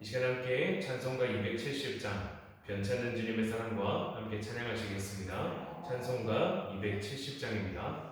이 시간 함께 찬송가 270장 변찮는 주님의 사랑과 함께 찬양하시겠습니다. 찬송가 270장입니다.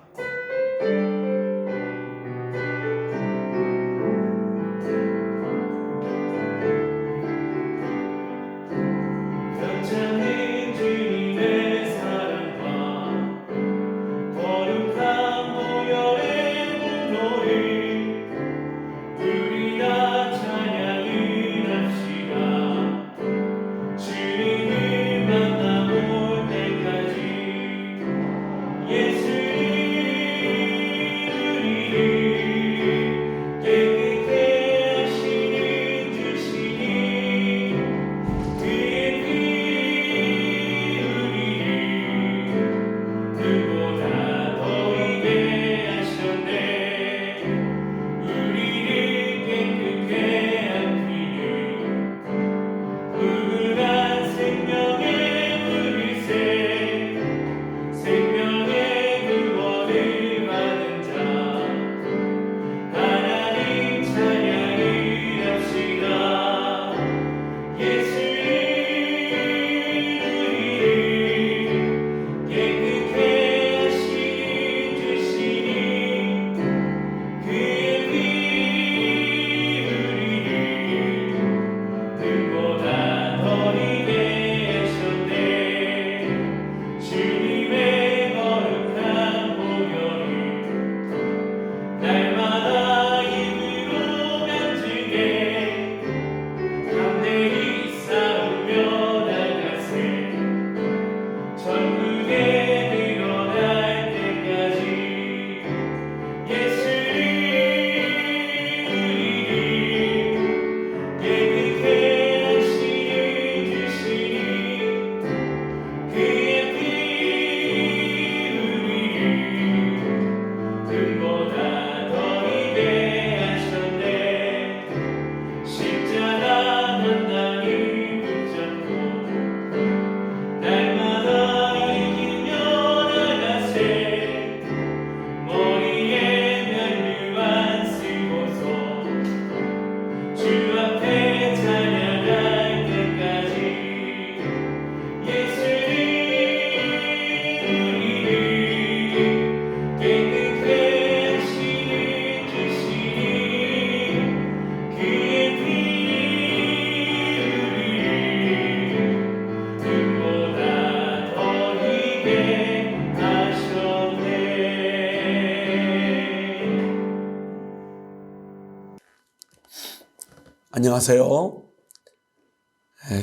안녕하세요.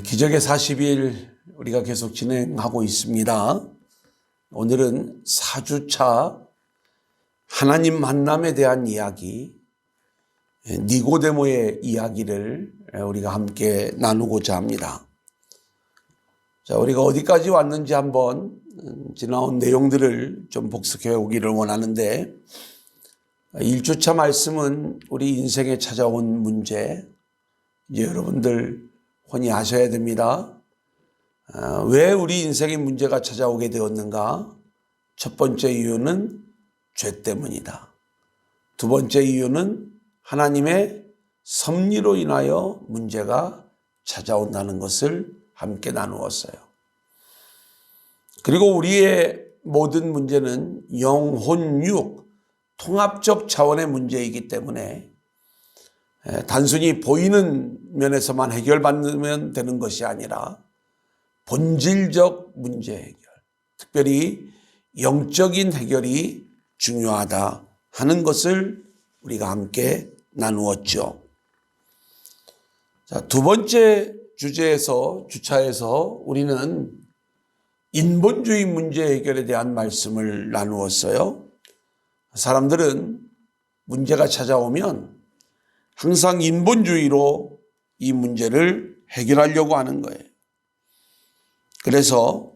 기적의 40일 우리가 계속 진행하고 있습니다. 오늘은 4주차 하나님 만남에 대한 이야기, 니고데모의 이야기를 우리가 함께 나누고자 합니다. 자, 우리가 어디까지 왔는지 한번 지나온 내용들을 좀 복습해 오기를 원하는데, 1주차 말씀은 우리 인생에 찾아온 문제, 이제 여러분들 혼이 아셔야 됩니다. 왜 우리 인생에 문제가 찾아오게 되었는가? 첫 번째 이유는 죄 때문이다. 두 번째 이유는 하나님의 섭리로 인하여 문제가 찾아온다는 것을 함께 나누었어요. 그리고 우리의 모든 문제는 영혼, 육, 통합적 차원의 문제이기 때문에 단순히 보이는 면에서만 해결받으면 되는 것이 아니라 본질적 문제 해결, 특별히 영적인 해결이 중요하다 하는 것을 우리가 함께 나누었죠. 자, 두 번째 주차에서 우리는 인본주의 문제 해결에 대한 말씀을 나누었어요. 사람들은 문제가 찾아오면 항상 인본주의로 이 문제를 해결하려고 하는 거예요. 그래서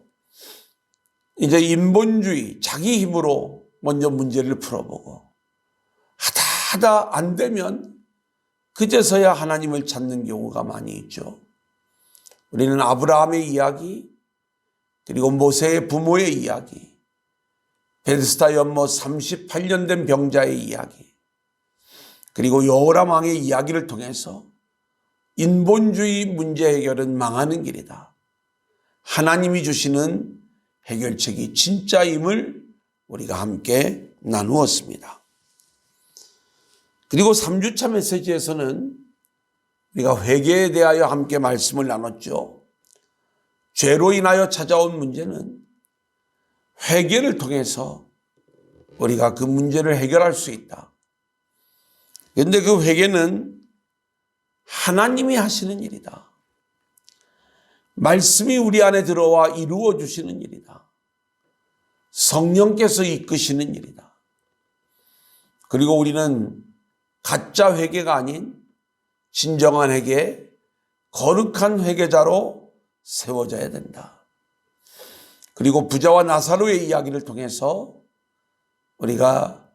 이제 인본주의, 자기 힘으로 먼저 문제를 풀어보고 하다 안 되면 그제서야 하나님을 찾는 경우가 많이 있죠. 우리는 아브라함의 이야기, 그리고 모세의 부모의 이야기, 베데스다 연못 38년 된 병자의 이야기, 그리고 여호람 왕의 이야기를 통해서 인본주의 문제 해결은 망하는 길이다. 하나님이 주시는 해결책이 진짜임을 우리가 함께 나누었습니다. 그리고 3주차 메시지에서는 우리가 회개에 대하여 함께 말씀을 나눴죠. 죄로 인하여 찾아온 문제는 회개를 통해서 우리가 그 문제를 해결할 수 있다. 그런데 그 회개는 하나님이 하시는 일이다. 말씀이 우리 안에 들어와 이루어 주시는 일이다. 성령께서 이끄시는 일이다. 그리고 우리는 가짜 회개가 아닌 진정한 회개, 거룩한 회개자로 세워져야 된다. 그리고 부자와 나사로의 이야기를 통해서 우리가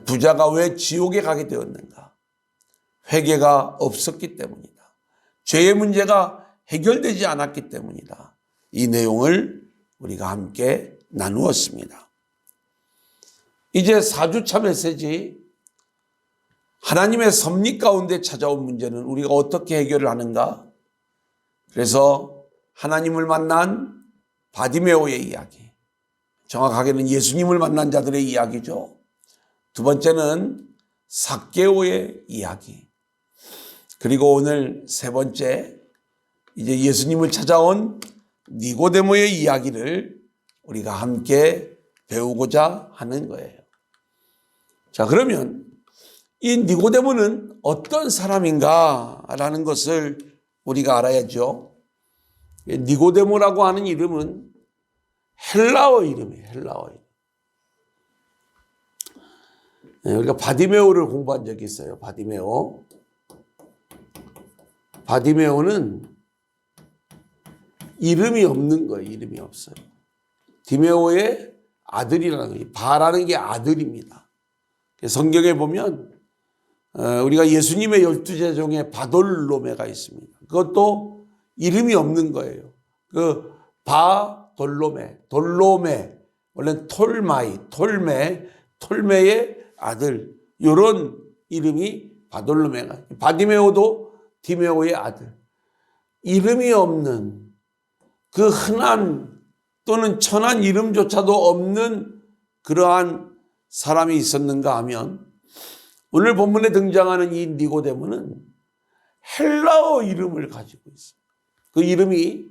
부자가 왜 지옥에 가게 되었는가? 회개가 없었기 때문이다. 죄의 문제가 해결되지 않았기 때문이다. 이 내용을 우리가 함께 나누었습니다. 이제 4주차 메시지, 하나님의 섭리 가운데 찾아온 문제는 우리가 어떻게 해결을 하는가? 그래서 하나님을 만난 바디메오의 이야기, 정확하게는 예수님을 만난 자들의 이야기죠. 두 번째는 삭개오의 이야기, 그리고 오늘 세 번째, 이제 예수님을 찾아온 니고데모의 이야기를 우리가 함께 배우고자 하는 거예요. 자, 그러면 이 니고데모는 어떤 사람인가라는 것을 우리가 알아야죠. 니고데모라고 하는 이름은 헬라어 이름이에요. 헬라어 이름. 우리가 바디메오를 공부한 적이 있어요. 바디메오. 바디메오는 이름이 없는 거예요. 이름이 없어요. 디메오의 아들이라는 거예요. 바라는 게 아들입니다. 성경에 보면 우리가 예수님의 12제자 중에 바돌로메가 있습니다. 그것도 이름이 없는 거예요. 그 바돌로메, 돌로메, 원래는 톨메의 아들, 이런 이름이 바돌로메가. 바디메오도 디메오의 아들. 이름이 없는 그 흔한 또는 천한 이름조차도 없는 그러한 사람이 있었는가 하면 오늘 본문에 등장하는 이 니고데모는 헬라어 이름을 가지고 있어요. 그 이름이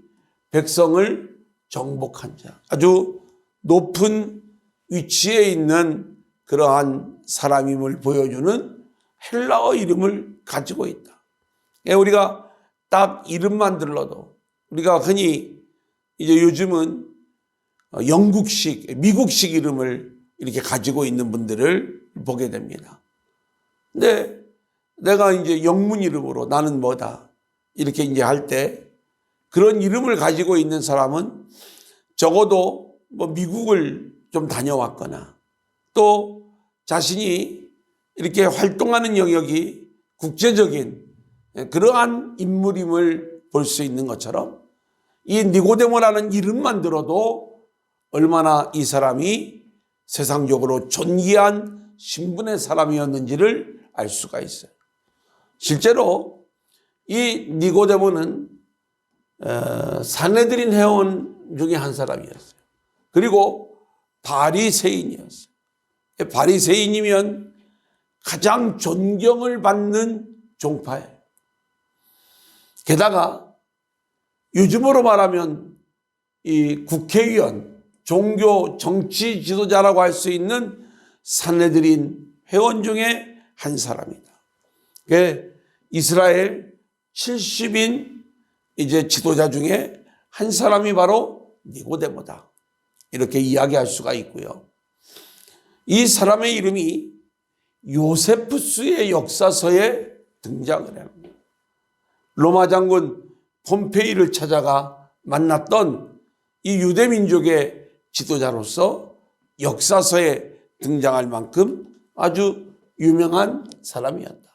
백성을 정복한 자, 아주 높은 위치에 있는 그러한 사람임을 보여주는 헬라어 이름을 가지고 있다. 우리가 딱 이름만 들러도 우리가 흔히 이제 요즘은 영국식, 미국식 이름을 이렇게 가지고 있는 분들을 보게 됩니다. 근데 내가 이제 영문 이름으로 나는 뭐다 이렇게 이제 할 때 그런 이름을 가지고 있는 사람은 적어도 뭐 미국을 좀 다녀왔거나 또 자신이 이렇게 활동하는 영역이 국제적인 그러한 인물임을 볼 수 있는 것처럼 이 니고데모라는 이름만 들어도 얼마나 이 사람이 세상적으로 존귀한 신분의 사람이었는지를 알 수가 있어요. 실제로 이 니고데모는 산헤드린 회원 중에 한 사람이었어요. 그리고 바리새인이었어요. 바리새인이면 가장 존경을 받는 종파예요. 게다가 요즘으로 말하면 이 국회의원, 종교 정치 지도자라고 할 수 있는 산헤드린 회원 중에 한 사람이다. 이스라엘 70인 이제 지도자 중에 한 사람이 바로 니고데모다. 이렇게 이야기할 수가 있고요. 이 사람의 이름이 요세푸스의 역사서에 등장을 합니다. 로마 장군 폼페이를 찾아가 만났던 이 유대 민족의 지도자로서 역사서에 등장할 만큼 아주 유명한 사람이었다.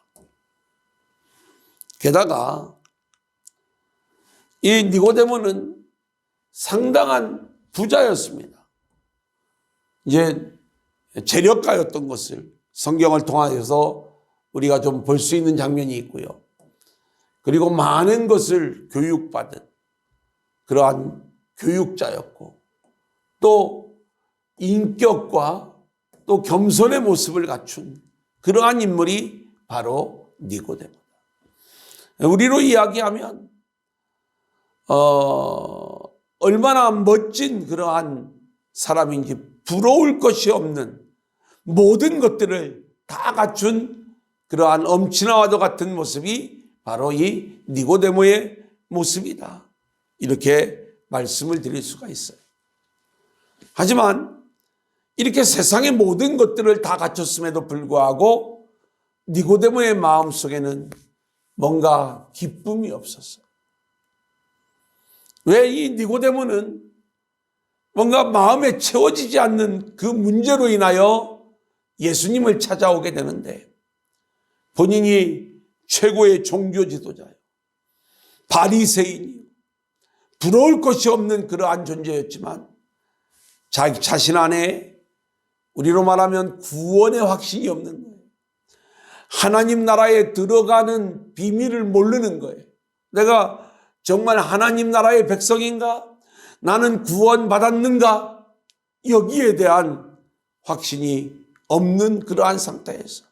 게다가 이 니고데모는 상당한 부자였습니다. 이제 재력가였던 것을 성경을 통해서 우리가 좀 볼 수 있는 장면이 있고요. 그리고 많은 것을 교육받은 그러한 교육자였고 또 인격과 또 겸손의 모습을 갖춘 그러한 인물이 바로 니고데모다. 우리로 이야기하면 얼마나 멋진 그러한 사람인지 부러울 것이 없는 모든 것들을 다 갖춘 그러한 엄친아와도 같은 모습이 바로 이 니고데모의 모습이다. 이렇게 말씀을 드릴 수가 있어요. 하지만 이렇게 세상의 모든 것들을 다 갖췄음에도 불구하고 니고데모의 마음속에는 뭔가 기쁨이 없었어요. 왜 이 니고데모는 뭔가 마음에 채워지지 않는 그 문제로 인하여 예수님을 찾아오게 되는데 본인이 최고의 종교 지도자예요. 바리새인이요. 부러울 것이 없는 그러한 존재였지만 자기 자신 안에 우리로 말하면 구원의 확신이 없는 거예요. 하나님 나라에 들어가는 비밀을 모르는 거예요. 내가 정말 하나님 나라의 백성인가? 나는 구원받았는가? 여기에 대한 확신이 없는 그러한 상태에서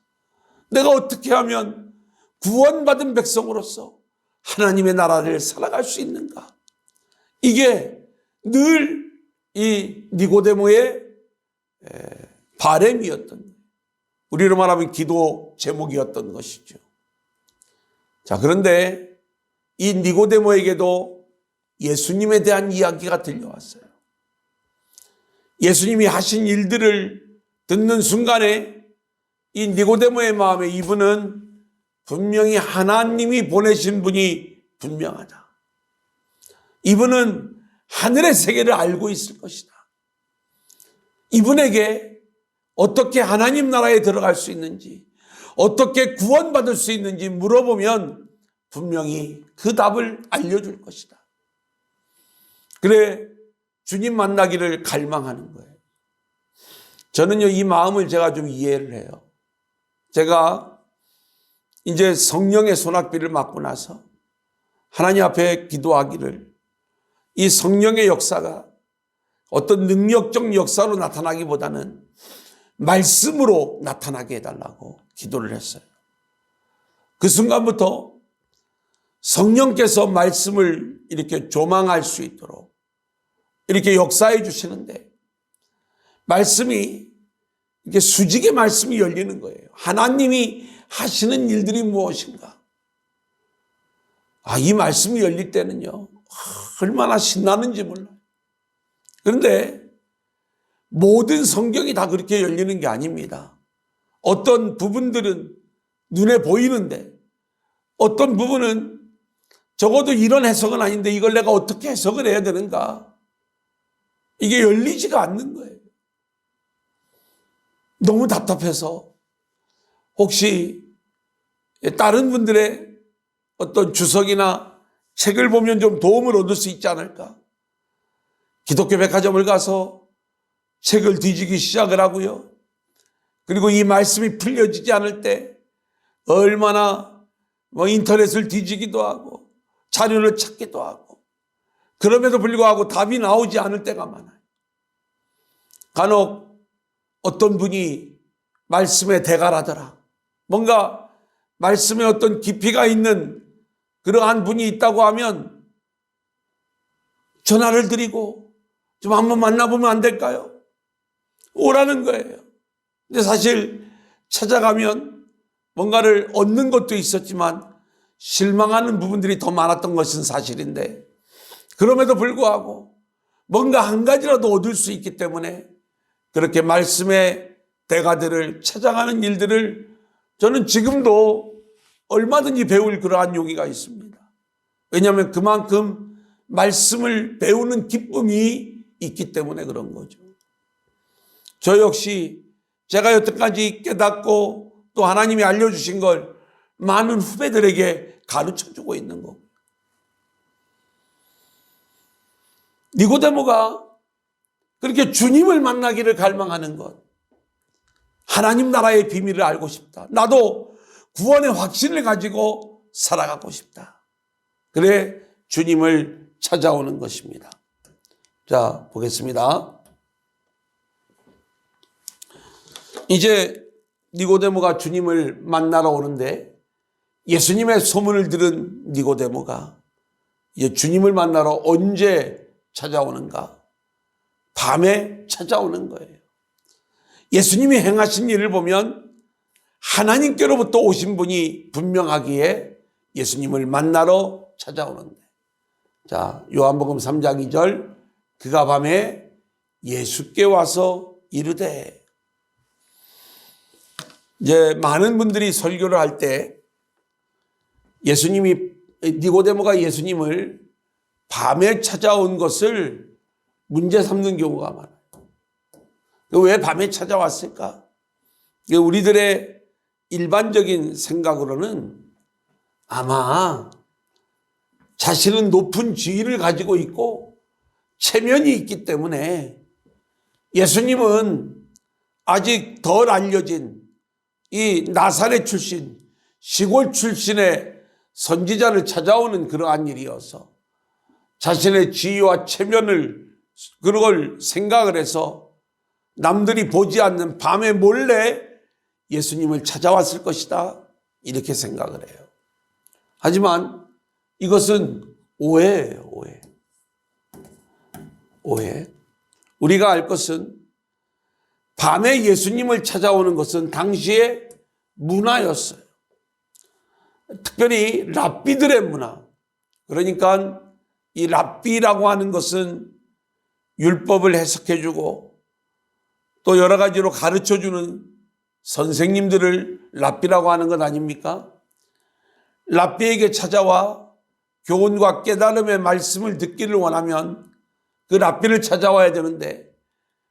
내가 어떻게 하면 구원받은 백성으로서 하나님의 나라를 살아갈 수 있는가? 이게 늘 이 니고데모의 바람이었던, 우리로 말하면 기도 제목이었던 것이죠. 자, 그런데 이 니고데모에게도 예수님에 대한 이야기가 들려왔어요. 예수님이 하신 일들을 듣는 순간에 이 니고데모의 마음에 이분은 분명히 하나님이 보내신 분이 분명하다. 이분은 하늘의 세계를 알고 있을 것이다. 이분에게 어떻게 하나님 나라에 들어갈 수 있는지, 어떻게 구원받을 수 있는지 물어보면 분명히 그 답을 알려줄 것이다. 그래 주님 만나기를 갈망하는 거예요. 저는요, 이 마음을 제가 좀 이해를 해요. 제가 이제 성령의 소낙비를 맞고 나서 하나님 앞에 기도하기를, 이 성령의 역사가 어떤 능력적 역사로 나타나기보다는 말씀으로 나타나게 해달라고 기도를 했어요. 그 순간부터 성령께서 말씀을 이렇게 조망할 수 있도록 이렇게 역사해 주시는데, 말씀이 이렇게 수직의 말씀이 열리는 거예요. 하나님이 하시는 일들이 무엇인가? 이 말씀이 열릴 때는요, 얼마나 신나는지 몰라요. 그런데 모든 성경이 다 그렇게 열리는 게 아닙니다. 어떤 부분들은 눈에 보이는데 어떤 부분은 적어도 이런 해석은 아닌데 이걸 내가 어떻게 해석을 해야 되는가? 이게 열리지가 않는 거예요. 너무 답답해서 혹시 다른 분들의 어떤 주석이나 책을 보면 좀 도움을 얻을 수 있지 않을까? 기독교 백화점을 가서 책을 뒤지기 시작을 하고요. 그리고 이 말씀이 풀려지지 않을 때 얼마나 인터넷을 뒤지기도 하고 자료를 찾기도 하고, 그럼에도 불구하고 답이 나오지 않을 때가 많아요. 간혹 어떤 분이 말씀에 대가라더라, 뭔가 말씀에 어떤 깊이가 있는 그러한 분이 있다고 하면 전화를 드리고 좀 한번 만나보면 안 될까요? 오라는 거예요. 근데 사실 찾아가면 뭔가를 얻는 것도 있었지만 실망하는 부분들이 더 많았던 것은 사실인데, 그럼에도 불구하고 뭔가 한 가지라도 얻을 수 있기 때문에 그렇게 말씀의 대가들을 찾아가는 일들을 저는 지금도 얼마든지 배울 그러한 용의가 있습니다. 왜냐하면 그만큼 말씀을 배우는 기쁨이 있기 때문에 그런 거죠. 저 역시 제가 여태까지 깨닫고 또 하나님이 알려주신 걸 많은 후배들에게 가르쳐주고 있는 거고, 니고데모가 그렇게 주님을 만나기를 갈망하는 것, 하나님 나라의 비밀을 알고 싶다, 나도 구원의 확신을 가지고 살아가고 싶다, 그래 주님을 찾아오는 것입니다. 자, 보겠습니다. 이제 니고데모가 주님을 만나러 오는데 예수님의 소문을 들은 니고데모가 이제 주님을 만나러 언제 찾아오는가? 밤에 찾아오는 거예요. 예수님이 행하신 일을 보면 하나님께로부터 오신 분이 분명하기에 예수님을 만나러 찾아오는데, 자, 요한복음 3장 2절, 그가 밤에 예수께 와서 이르되, 이제 많은 분들이 설교를 할 때 니고데모가 예수님을 밤에 찾아온 것을 문제 삼는 경우가 많아요. 왜 밤에 찾아왔을까? 우리들의 일반적인 생각으로는 아마 자신은 높은 지위를 가지고 있고 체면이 있기 때문에 예수님은 아직 덜 알려진 이 나사렛 출신, 시골 출신의 선지자를 찾아오는 그러한 일이어서 자신의 지위와 체면을 그걸 생각을 해서 남들이 보지 않는 밤에 몰래 예수님을 찾아왔을 것이다, 이렇게 생각을 해요. 하지만 이것은 오해예요. 오해. 우리가 알 것은 밤에 예수님을 찾아오는 것은 당시의 문화였어요. 특별히 랍비들의 문화. 그러니까 이 랍비라고 하는 것은 율법을 해석해주고 또 여러 가지로 가르쳐주는 선생님들을 랍비라고 하는 것 아닙니까? 랍비에게 찾아와 교훈과 깨달음의 말씀을 듣기를 원하면 그 랍비를 찾아와야 되는데,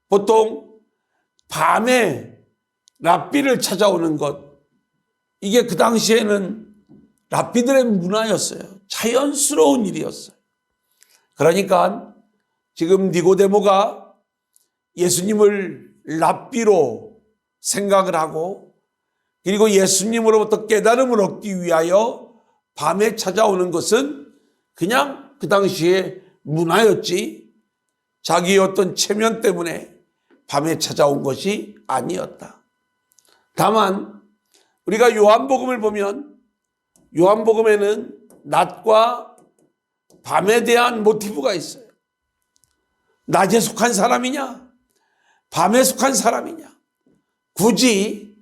보통 밤에 랍비를 찾아오는 것, 이게 그 당시에는 랍비들의 문화였어요. 자연스러운 일이었어요. 그러니까 지금 니고데모가 예수님을 랍비로 생각을 하고 그리고 예수님으로부터 깨달음을 얻기 위하여 밤에 찾아오는 것은 그냥 그 당시의 문화였지 자기의 어떤 체면 때문에 밤에 찾아온 것이 아니었다. 다만 우리가 요한복음을 보면 요한복음에는 낮과 밤에 대한 모티브가 있어요. 낮에 속한 사람이냐, 밤에 속한 사람이냐, 굳이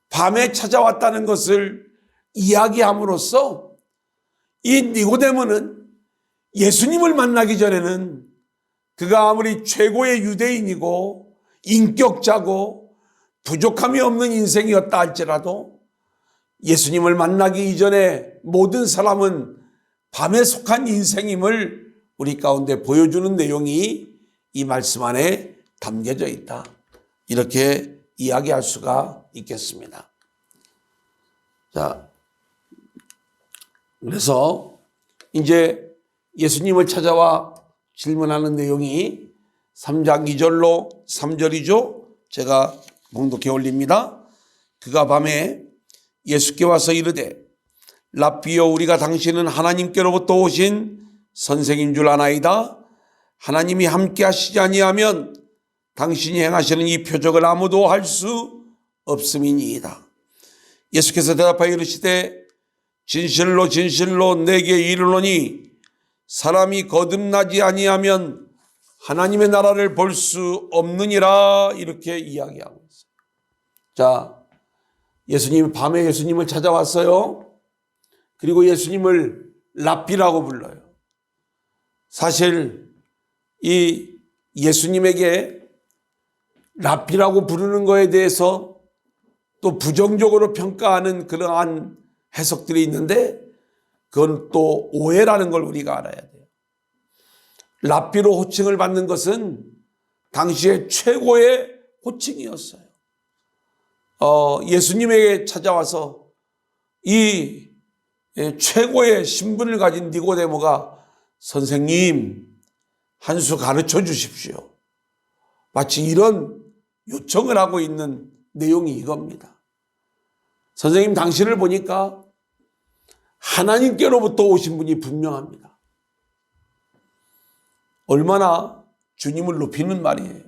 밤에 찾아왔다는 것을 이야기함으로써 이 니고데모는 예수님을 만나기 전에는 그가 아무리 최고의 유대인이고 인격자고 부족함이 없는 인생이었다 할지라도 예수님을 만나기 이전에 모든 사람은 밤에 속한 인생임을 우리 가운데 보여주는 내용이 이 말씀 안에 담겨져 있다, 이렇게 이야기할 수가 있겠습니다. 자, 그래서 이제 예수님을 찾아와 질문하는 내용이 3장 2절로 3절이죠. 제가 봉독해 올립니다. 그가 밤에 예수께 와서 이르되, 랍비여, 우리가 당신은 하나님께로부터 오신 선생인 줄 아나이다. 하나님이 함께 하시지 아니하면 당신이 행하시는 이 표적을 아무도 할 수 없음이니이다. 예수께서 대답하여 이르시되, 진실로 진실로 내게 이르노니 사람이 거듭나지 아니하면 하나님의 나라를 볼 수 없느니라, 이렇게 이야기하고 있어요. 자, 예수님 밤에 예수님을 찾아왔어요. 그리고 예수님을 랍비라고 불러요. 사실 이 예수님에게 랍비라고 부르는 거에 대해서 또 부정적으로 평가하는 그러한 해석들이 있는데 그건 또 오해라는 걸 우리가 알아야 돼요. 랍비로 호칭을 받는 것은 당시의 최고의 호칭이었어요. 예수님에게 찾아와서 이 최고의 신분을 가진 니고데모가 선생님, 한 수 가르쳐 주십시오, 마치 이런 요청을 하고 있는 내용이 이겁니다. 선생님, 당신을 보니까 하나님께로부터 오신 분이 분명합니다. 얼마나 주님을 높이는 말이에요.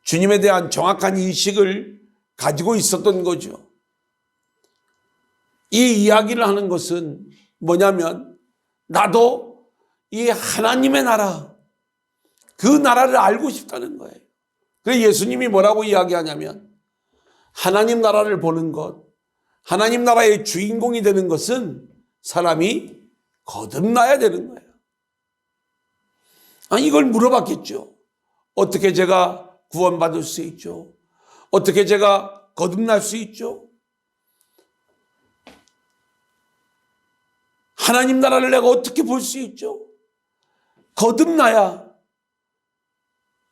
주님에 대한 정확한 인식을 가지고 있었던 거죠. 이 이야기를 하는 것은 뭐냐면 나도 이 하나님의 나라, 그 나라를 알고 싶다는 거예요. 그래서 예수님이 뭐라고 이야기하냐면 하나님 나라를 보는 것, 하나님 나라의 주인공이 되는 것은 사람이 거듭나야 되는 거예요. 이걸 물어봤겠죠. 어떻게 제가 구원받을 수 있죠? 어떻게 제가 거듭날 수 있죠? 하나님 나라를 내가 어떻게 볼 수 있죠? 거듭나야,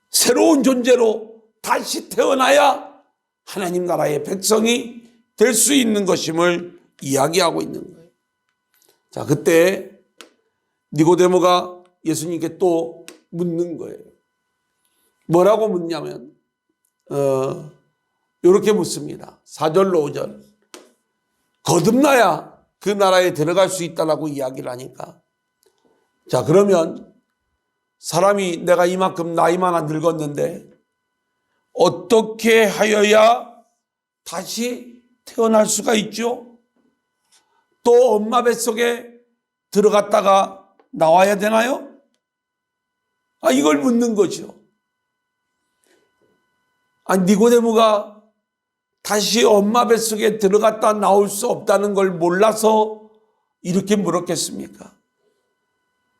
새로운 존재로 다시 태어나야 하나님 나라의 백성이 될 수 있는 것임을 이야기하고 있는 거예요. 자, 그때 니고데모가 예수님께 또 묻는 거예요. 뭐라고 묻냐면 이렇게 묻습니다. 4절로 5절. 거듭나야 그 나라에 들어갈 수 있다라고 이야기를 하니까, 자, 그러면 사람이 내가 이만큼 나이만 늙었는데 어떻게 하여야 다시 태어날 수가 있죠? 또 엄마 뱃속에 들어갔다가 나와야 되나요? 이걸 묻는 거죠. 니고데모가 다시 엄마 뱃속에 들어갔다 나올 수 없다는 걸 몰라서 이렇게 물었겠습니까?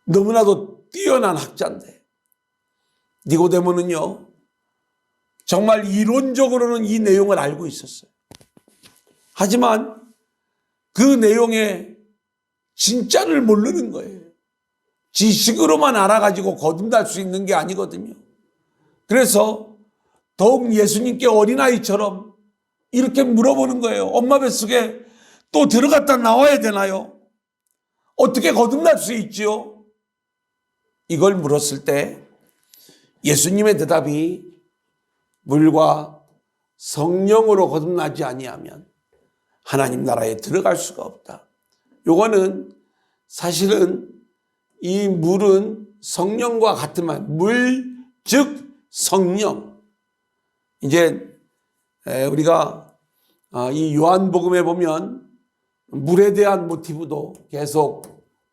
너무나도 뛰어난 학자인데, 니고데모는요 정말 이론적으로는 이 내용을 알고 있었어요. 하지만 그 내용의 진짜를 모르는 거예요. 지식으로만 알아가지고 거듭날 수 있는 게 아니거든요. 그래서 더욱 예수님께 어린아이처럼 이렇게 물어보는 거예요. 엄마 뱃속에 또 들어갔다 나와야 되나요? 어떻게 거듭날 수 있지요? 이걸 물었을 때 예수님의 대답이 물과 성령으로 거듭나지 아니하면 하나님 나라에 들어갈 수가 없다. 요거는 사실은 이 물은 성령과 같은 말, 물, 즉 성령. 이제 우리가 이 요한복음에 보면 물에 대한 모티브도 계속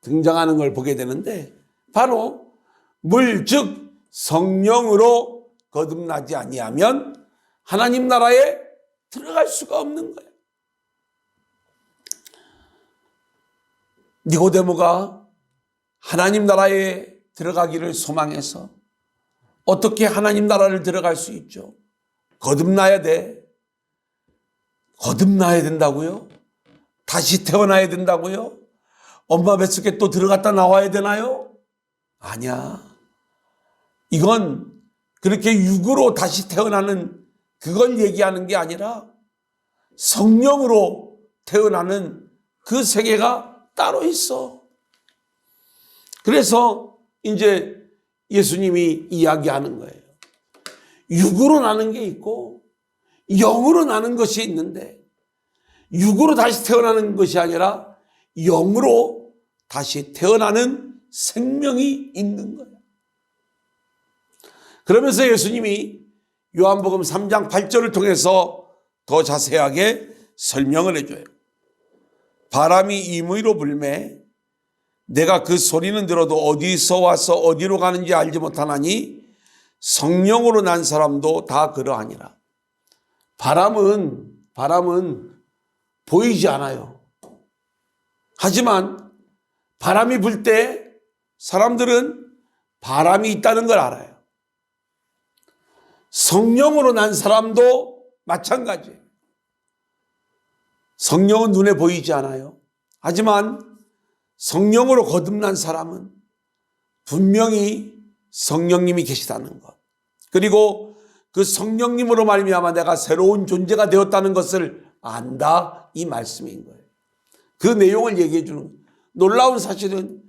등장하는 걸 보게 되는데, 바로 물, 즉 성령으로 거듭나지 아니하면 하나님 나라에 들어갈 수가 없는 거예요. 니고데모가 하나님 나라에 들어가기를 소망해서 어떻게 하나님 나라를 들어갈 수 있죠? 거듭나야 돼. 거듭나야 된다고요? 다시 태어나야 된다고요? 엄마 뱃속에 또 들어갔다 나와야 되나요? 아니야. 이건 그렇게 육으로 다시 태어나는 그걸 얘기하는 게 아니라 성령으로 태어나는 그 세계가 따로 있어. 그래서 이제 예수님이 이야기하는 거예요. 육으로 나는 게 있고 영으로 나는 것이 있는데, 육으로 다시 태어나는 것이 아니라 영으로 다시 태어나는 생명이 있는 거예요. 그러면서 예수님이 요한복음 3장 8절을 통해서 더 자세하게 설명을 해줘요. 바람이 임의로 불매 내가 그 소리는 들어도 어디서 와서 어디로 가는지 알지 못하나니 성령으로 난 사람도 다 그러하니라. 바람은 보이지 않아요. 하지만 바람이 불 때 사람들은 바람이 있다는 걸 알아요. 성령으로 난 사람도 마찬가지예요. 성령은 눈에 보이지 않아요. 하지만 성령으로 거듭난 사람은 분명히 성령님이 계시다는 것, 그리고 그 성령님으로 말미암아 내가 새로운 존재가 되었다는 것을 안다, 이 말씀인 거예요. 그 내용을 얘기해 주는 거예요. 놀라운 사실은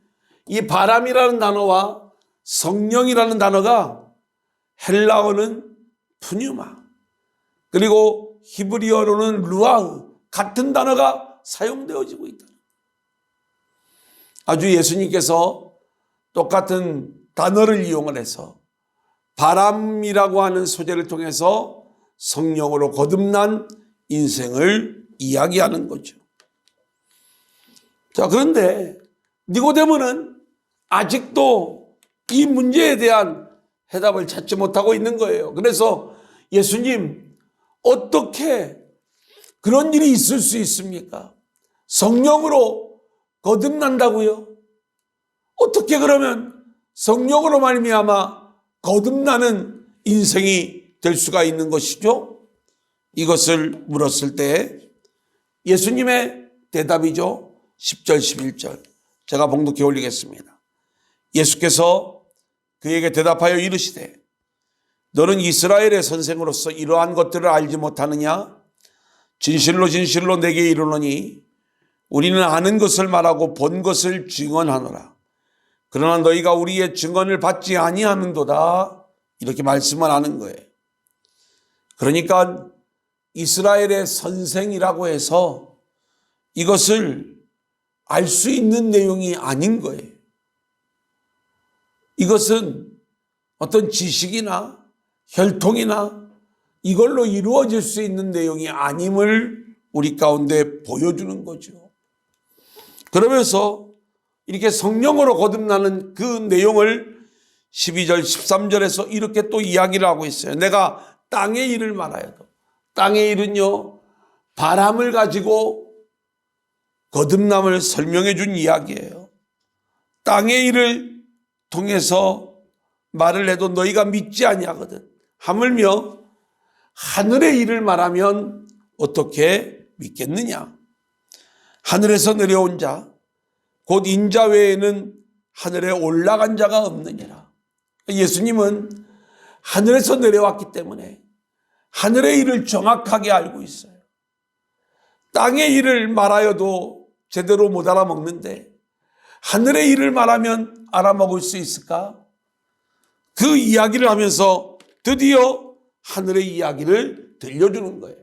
이 바람이라는 단어와 성령이라는 단어가 헬라어는 푸뉴마, 그리고 히브리어로는 루아흐, 같은 단어가 사용되어지고 있다. 아주 예수님께서 똑같은 단어를 이용을 해서 바람이라고 하는 소재를 통해서 성령으로 거듭난 인생을 이야기하는 거죠. 자, 그런데 니고데모는 아직도 이 문제에 대한 해답을 찾지 못하고 있는 거예요. 그래서 예수님, 어떻게 그런 일이 있을 수 있습니까? 성령으로 거듭난다고요? 어떻게 그러면 성령으로 말미암아 거듭나는 인생이 될 수가 있는 것이죠? 이것을 물었을 때 예수님의 대답이죠. 10절 11절 제가 봉독해 올리겠습니다. 예수께서 그에게 대답하여 이르시되 너는 이스라엘의 선생으로서 이러한 것들을 알지 못하느냐? 진실로 진실로 내게 이르노니 우리는 아는 것을 말하고 본 것을 증언하노라. 그러나 너희가 우리의 증언을 받지 아니하는도다. 이렇게 말씀을 하는 거예요. 그러니까 이스라엘의 선생이라고 해서 이것을 알 수 있는 내용이 아닌 거예요. 이것은 어떤 지식이나 혈통이나 이걸로 이루어질 수 있는 내용이 아님을 우리 가운데 보여주는 거죠. 그러면서 이렇게 성령으로 거듭나는 그 내용을 12절 13절에서 이렇게 또 이야기를 하고 있어요. 내가 땅의 일을 말하여도, 땅의 일은요 바람을 가지고 거듭남을 설명해 준 이야기예요. 땅의 일을 통해서 말을 해도 너희가 믿지 아니하거든. 하물며 하늘의 일을 말하면 어떻게 믿겠느냐? 하늘에서 내려온 자, 곧 인자 외에는 하늘에 올라간 자가 없느니라. 예수님은 하늘에서 내려왔기 때문에 하늘의 일을 정확하게 알고 있어요. 땅의 일을 말하여도 제대로 못 알아먹는데 하늘의 일을 말하면 알아먹을 수 있을까? 그 이야기를 하면서 드디어 하늘의 이야기를 들려주는 거예요.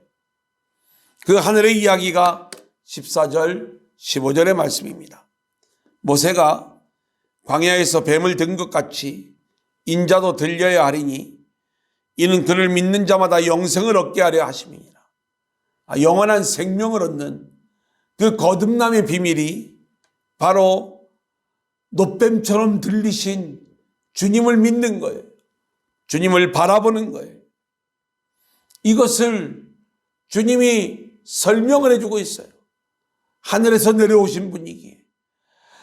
그 하늘의 이야기가 14절 15절의 말씀입니다. 모세가 광야에서 뱀을 든 것 같이 인자도 들려야 하리니 이는 그를 믿는 자마다 영생을 얻게 하려 하심이니라. 영원한 생명을 얻는 그 거듭남의 비밀이 바로 놋뱀처럼 들리신 주님을 믿는 거예요. 주님을 바라보는 거예요. 이것을 주님이 설명을 해주고 있어요. 하늘에서 내려오신 분이기에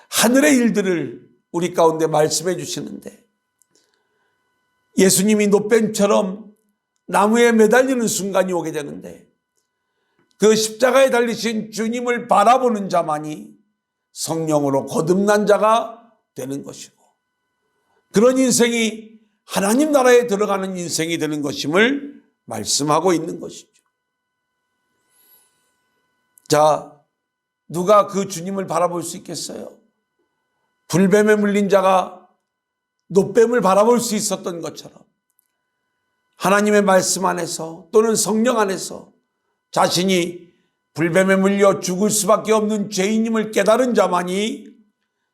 하늘의 일들을 우리 가운데 말씀해 주시는데 예수님이 놋뱀처럼 나무에 매달리는 순간이 오게 되는데 그 십자가에 달리신 주님을 바라보는 자만이 성령으로 거듭난 자가 되는 것이고 그런 인생이 하나님 나라에 들어가는 인생이 되는 것임을 말씀하고 있는 것이죠. 자, 누가 그 주님을 바라볼 수 있겠어요? 불뱀에 물린 자가 놋뱀을 바라볼 수 있었던 것처럼 하나님의 말씀 안에서 또는 성령 안에서 자신이 불뱀에 물려 죽을 수밖에 없는 죄인임을 깨달은 자만이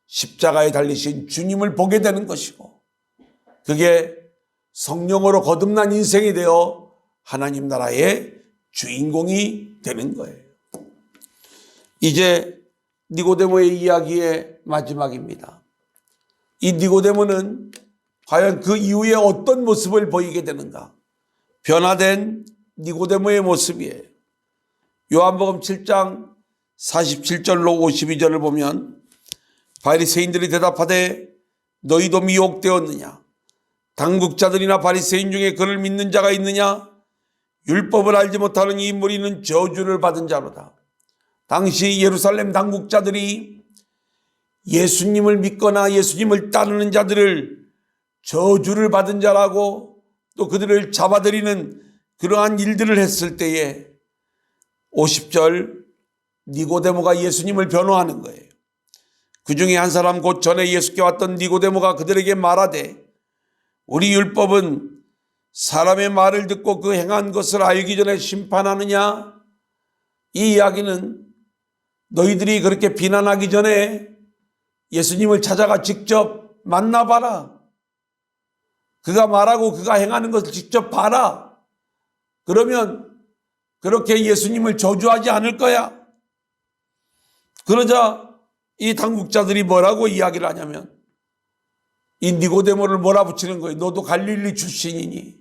십자가에 달리신 주님을 보게 되는 것이고 그게 성령으로 거듭난 인생이 되어 하나님 나라의 주인공이 되는 거예요. 이제 니고데모의 이야기의 마지막입니다. 이 니고데모는 과연 그 이후에 어떤 모습을 보이게 되는가? 변화된 니고데모의 모습이에요. 요한복음 7장 47절로 52절을 보면 바리새인들이 대답하되 너희도 미혹되었느냐? 당국자들이나 바리새인 중에 그를 믿는 자가 있느냐? 율법을 알지 못하는 이 무리는 저주를 받은 자로다. 당시 예루살렘 당국자들이 예수님을 믿거나 예수님을 따르는 자들을 저주를 받은 자라고 또 그들을 잡아들이는 그러한 일들을 했을 때에 50절 니고데모가 예수님을 변호하는 거예요. 그 중에 한 사람 곧 전에 예수께 왔던 니고데모가 그들에게 말하되 우리 율법은 사람의 말을 듣고 그 행한 것을 알기 전에 심판하느냐? 이 이야기는 너희들이 그렇게 비난하기 전에 예수님을 찾아가 직접 만나봐라. 그가 말하고 그가 행하는 것을 직접 봐라. 그러면 그렇게 예수님을 저주하지 않을 거야. 그러자 이 당국자들이 뭐라고 이야기를 하냐면 이 니고데모를 몰아붙이는 거예요. 너도 갈릴리 출신이니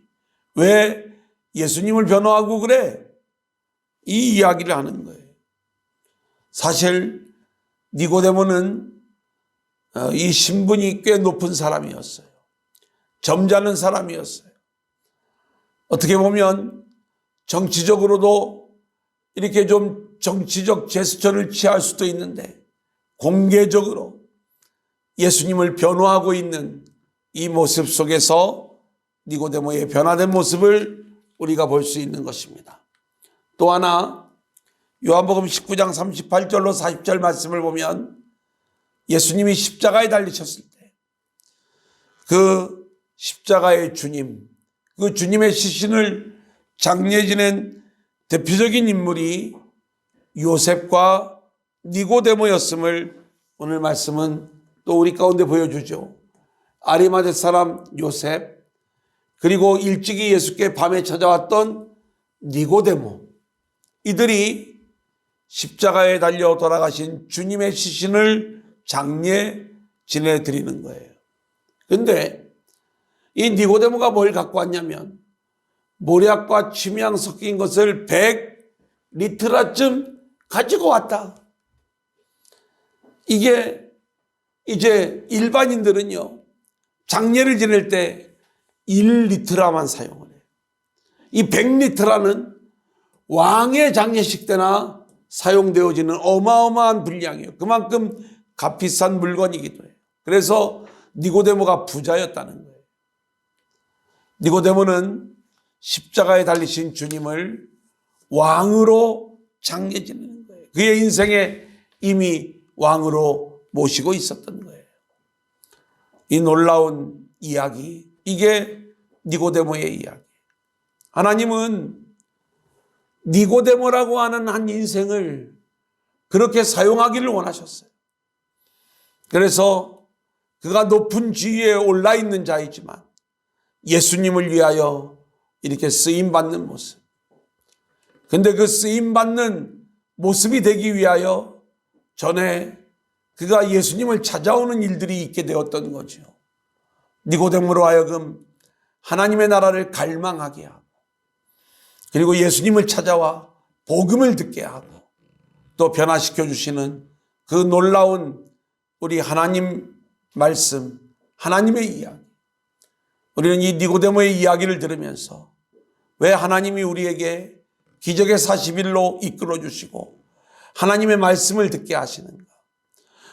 왜 예수님을 변호하고 그래? 이 이야기를 하는 거예요. 사실 니고데모는 이 신분이 꽤 높은 사람이었어요. 점잖은 사람이었어요. 어떻게 보면 정치적으로도 이렇게 좀 정치적 제스처를 취할 수도 있는데 공개적으로 예수님을 변호하고 있는 이 모습 속에서 니고데모의 변화된 모습을 우리가 볼 수 있는 것입니다. 또 하나 요한복음 19장 38절로 40절 말씀을 보면 예수님이 십자가에 달리셨을 때 그 십자가의 주님, 그 주님의 시신을 장례 지낸 대표적인 인물이 요셉과 니고데모였음을 오늘 말씀은 또 우리 가운데 보여주죠. 아리마대 사람 요셉, 그리고 일찍이 예수께 밤에 찾아왔던 니고데모, 이들이 십자가에 달려 돌아가신 주님의 시신을 장례 지내드리는 거예요. 그런데 이 니고데모가 뭘 갖고 왔냐면 모략과 취미향 섞인 것을 100리트라쯤 가지고 왔다. 이게 이제 일반인들은요, 장례를 지낼 때 1리트라만 사용을 해요. 이 100리트라는 왕의 장례식 때나 사용되어지는 어마어마한 분량이에요. 그만큼 값비싼 물건이기도 해요. 그래서 니고데모가 부자였다는 거예요. 니고데모는 십자가에 달리신 주님을 왕으로 장례 지내는 거예요. 그의 인생에 이미 왕으로 모시고 있었던 거예요. 이 놀라운 이야기, 이게 니고데모의 이야기. 하나님은 니고데모라고 하는 한 인생을 그렇게 사용하기를 원하셨어요. 그래서 그가 높은 지위에 올라 있는 자이지만 예수님을 위하여 이렇게 쓰임받는 모습. 근데 그 쓰임받는 모습이 되기 위하여 전에 그가 예수님을 찾아오는 일들이 있게 되었던 거죠. 니고데모로 하여금 하나님의 나라를 갈망하게 하고, 그리고 예수님을 찾아와 복음을 듣게 하고, 또 변화시켜 주시는 그 놀라운 우리 하나님 말씀, 하나님의 이야기. 우리는 이 니고데모의 이야기를 들으면서 왜 하나님이 우리에게 기적의 40일로 이끌어 주시고 하나님의 말씀을 듣게 하시는가?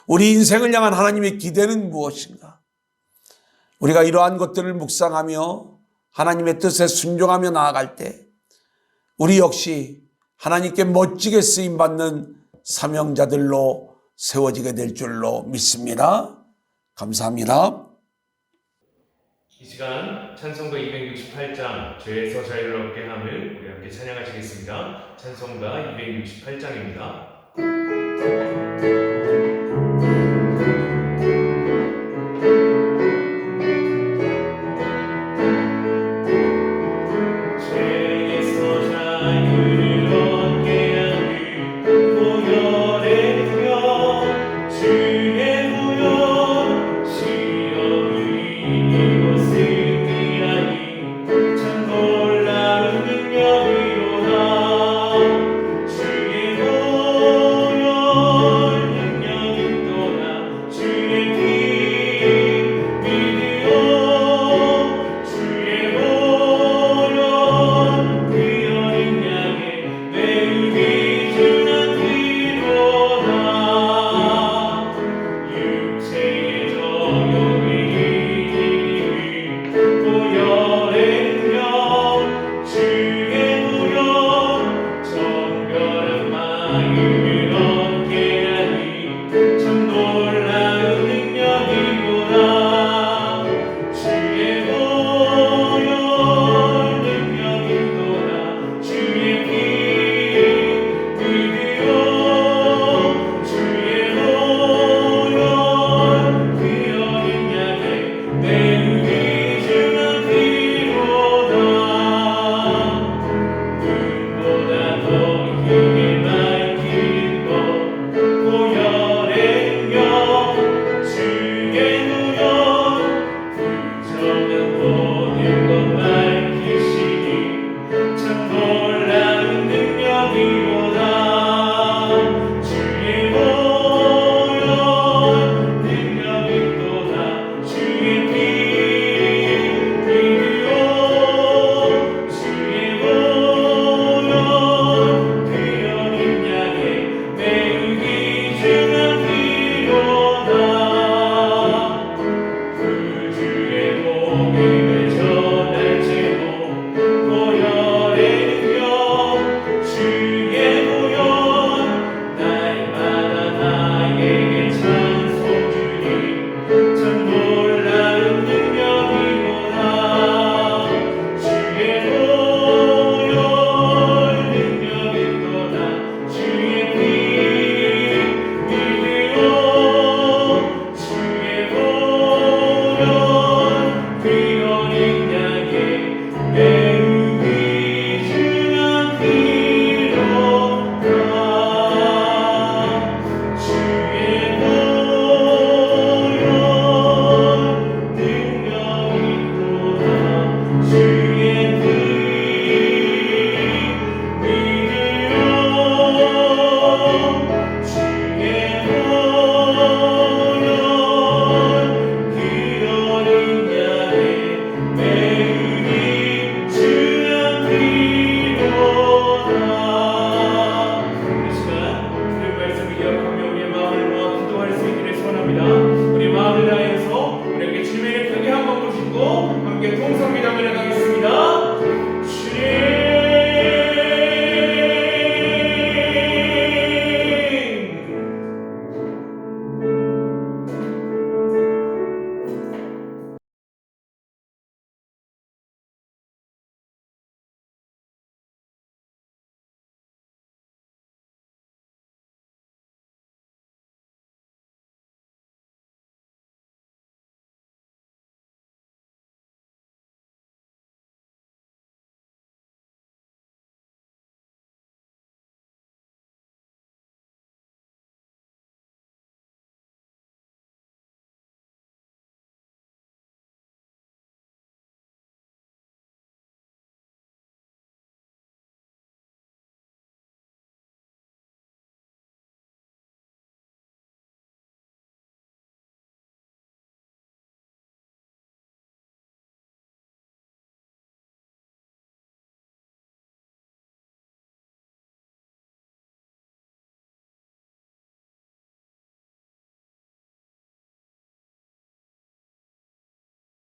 우리 인생을 향한 하나님의 기대는 무엇인가? 우리가 이러한 것들을 묵상하며 하나님의 뜻에 순종하며 나아갈 때 우리 역시 하나님께 멋지게 쓰임받는 사명자들로 세워지게 될 줄로 믿습니다. 감사합니다. 이 시간 찬송가 268장 죄에서 자유를 얻게 함을 우리 함께 찬양하시겠습니다. 찬송가 268장입니다.